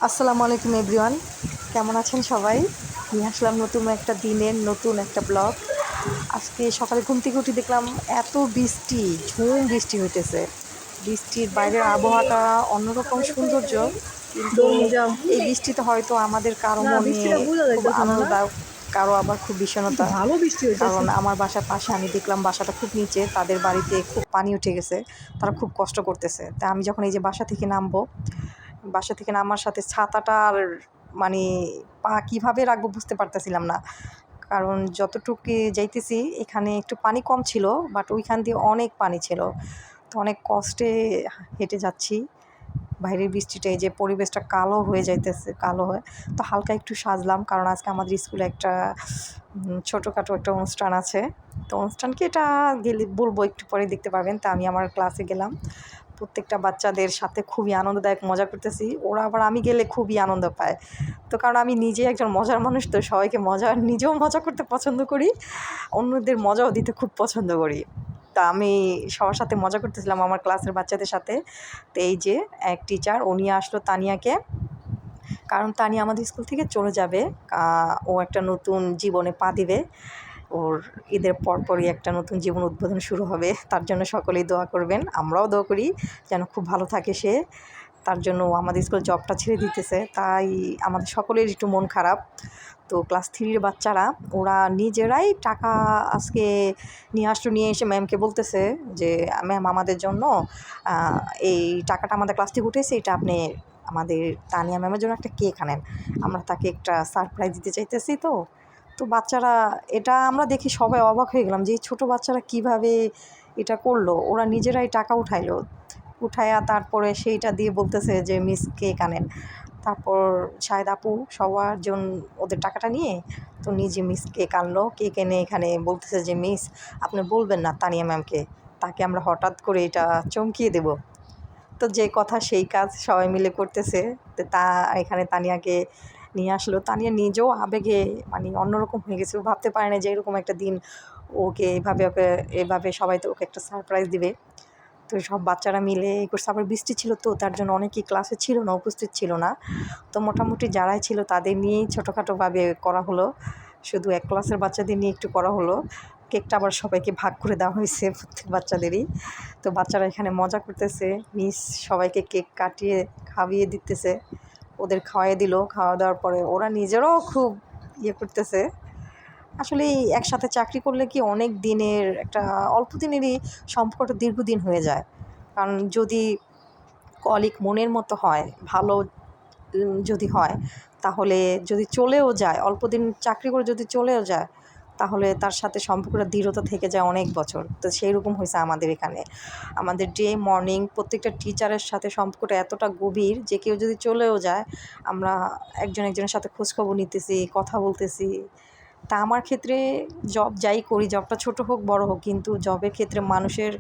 আসসালামু আলাইকুম এভরিওয়ান, কেমন আছেন সবাই? নিয়ে আসলাম নতুন একটা দিনের নতুন একটা ব্লগ। আজকে সকালে ঘুম থেকে উঠে দেখলাম এত বৃষ্টি, ঝুম বৃষ্টি হইতেছে। বৃষ্টির বাইরের আবহাওয়াটা অন্যরকম সৌন্দর্য, কিন্তু এই বৃষ্টিতে হয়তো আমাদের কারো না, মনে বৃষ্টিটা বোঝা খুব যাইতেছে না, না? আনন্দদায়ক, কারো আবার খুব কিন্তু বিষণ্ণতা। ভালো বৃষ্টি হইতেছে। কারণ আমার বাসার পাশে আমি দেখলাম বাসাটা খুব নিচে, তাদের বাড়িতে খুব পানি উঠে গেছে, তারা খুব কষ্ট করতেছে। তা আমি যখন এই যে বাসা থেকে নামার সাথে ছাতাটা আর মানে পা কীভাবে রাখবো বুঝতে পারতেছিলাম না। কারণ যতটুকু যাইতেছি এখানে একটু পানি কম ছিল, বাট ওইখান দিয়ে অনেক পানি ছিল। তো অনেক কষ্টে হেঁটে যাচ্ছি। বাইরের বৃষ্টিটা, এই যে পরিবেশটা কালো হয়ে যাইতেছে, কালো হয়ে তো হালকা একটু সাজলাম, কারণ আজকে আমাদের স্কুলে একটা ছোটোখাটো একটা অনুষ্ঠান আছে। তো অনুষ্ঠানকে এটা গেলে বলবো, একটু পরে দেখতে পাবেন। তা আমি আমার ক্লাসে গেলাম, প্রত্যেকটা বাচ্চাদের সাথে খুবই আনন্দদায়ক মজা করতেছি। ওরা আবার আমি গেলে খুবই আনন্দ পায়। তো কারণ আমি নিজে একজন মজার মানুষ, তো সবাইকে নিজেও মজা করতে পছন্দ করি, অন্যদের মজাও দিতে খুব পছন্দ করি। তা আমি সবার সাথে মজা করতেছিলাম আমার ক্লাসের বাচ্চাদের সাথে। তো এই যে এক টিচার, ও নিয়ে আসলো তানিয়াকে, কারণ তানিয়া আমাদের স্কুল থেকে চলে যাবে। ও একটা নতুন জীবনে পা দিবে। ওর ঈদের পরপরই একটা নতুন জীবন উদ্বোধন শুরু হবে। তার জন্য সকলেই দোয়া করবেন, আমরাও দোয়া করি যেন খুব ভালো থাকে সে। তার জন্য আমাদের স্কুল জবটা ছেড়ে দিতেছে, তাই আমাদের সকলের একটু মন খারাপ। তো ক্লাস 3-র বাচ্চারা, ওরা নিজেরাই টাকা আজকে নিয়ে আসলো, নিয়ে এসে ম্যামকে বলতেছে যে ম্যাম আমাদের জন্য এই টাকাটা আমাদের ক্লাস থেকে উঠেছে, এটা আপনি আমাদের তানিয়া ম্যামের জন্য একটা কেক আনেন, আমরা তাকে একটা সারপ্রাইজ দিতে চাইতেছি। তো তো বাচ্চারা, এটা আমরা দেখি সবাই অবাক হয়ে গেলাম যে এই ছোটো বাচ্চারা কীভাবে এটা করলো। ওরা নিজেরাই টাকা উঠায়া তারপরে সেইটা দিয়ে বলতেছে যে মিস কেক আনেন। তারপর শাহেদ আপু সবার জন্য ওদের টাকাটা নিয়ে তো নিজে মিস কেক আনলো। কেক এনে এখানে বলতেছে যে মিস আপনি বলবেন না তানিয়া ম্যামকে, তাকে আমরা হঠাৎ করে এটা চমকিয়ে দেব। তো যে কথা সেই কাজ, সবাই মিলে করতেছে। তো এখানে তানিয়াকে নিয়ে আসলো। তানিয়া নিজেও আবেগে মানে অন্যরকম হয়ে গেছে। ও ভাবতে পারে না যে এরকম একটা দিন ওকে এভাবে সবাই তো ওকে একটা সারপ্রাইজ দিবে। তো সব বাচ্চারা মিলে করছে। আবার বৃষ্টি ছিল, তো তার জন্য অনেকেই ক্লাসে ছিল না, উপস্থিত ছিল না। তো মোটামুটি যারাই ছিল তাদের নিয়েই ছোটোখাটোভাবে করা হলো। শুধু এক ক্লাসের বাচ্চাদের নিয়ে একটু করা হলো। কেকটা আবার সবাইকে ভাগ করে দেওয়া হয়েছে, প্রত্যেক বাচ্চাদেরই। তো বাচ্চারা এখানে মজা করতেছে, মিস সবাইকে কেক কাটিয়ে খাইয়ে দিতেছে। ওদের খাওয়াই দিল, খাওয়া দাওয়ার পরে ওরা নিজেরাও খুব করতেছে। আসলে একসাথে চাকরি করলে কি অনেক দিনের একটা, অল্প দিনেরই সম্পর্কটা দীর্ঘদিন হয়ে যায়। কারণ যদি কলিগ মনের মতো হয়, ভালো যদি হয়, তাহলে যদি চলেও যায়, অল্প দিন চাকরি করে যদি চলেও যায়, তাহলে তার সাথে সম্পর্কটা দৃঢ়তা থেকে যায় অনেক বছর। তো সেই রকম হয়েছে আমাদের এখানে। আমাদের ডে মর্নিং প্রত্যেকটা টিচারের সাথে সম্পর্কটা এতটা গভীর যে কেউ যদি চলেও যায়, আমরা একজন একজনের সাথে খোঁজখবর নিতেছি, কথা বলতেছি। তা আমার ক্ষেত্রে জব যাই করি, জবটা ছোট হোক বড় হোক, কিন্তু জবের ক্ষেত্রে মানুষের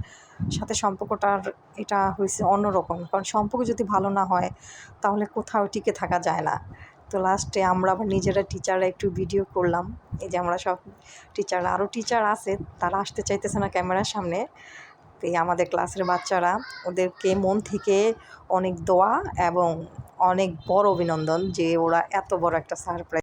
সাথে সম্পর্কটার এটা হয়েছে অন্যরকম। কারণ সম্পর্ক যদি ভালো না হয় তাহলে কোথাও টিকে থাকা যায় না। তো লাস্টে আমরা আবার নিজেরা টিচাররা একটু ভিডিও করলাম। এই যে আমরা সব টিচাররা, আরও টিচার আছে, তারা আসতে চাইতেছে না ক্যামেরার সামনে। তো এই আমাদের ক্লাসের বাচ্চারা, ওদেরকে মন থেকে অনেক দোয়া এবং অনেক বড় অভিনন্দন যে ওরা এত বড় একটা সারপ্রাইজ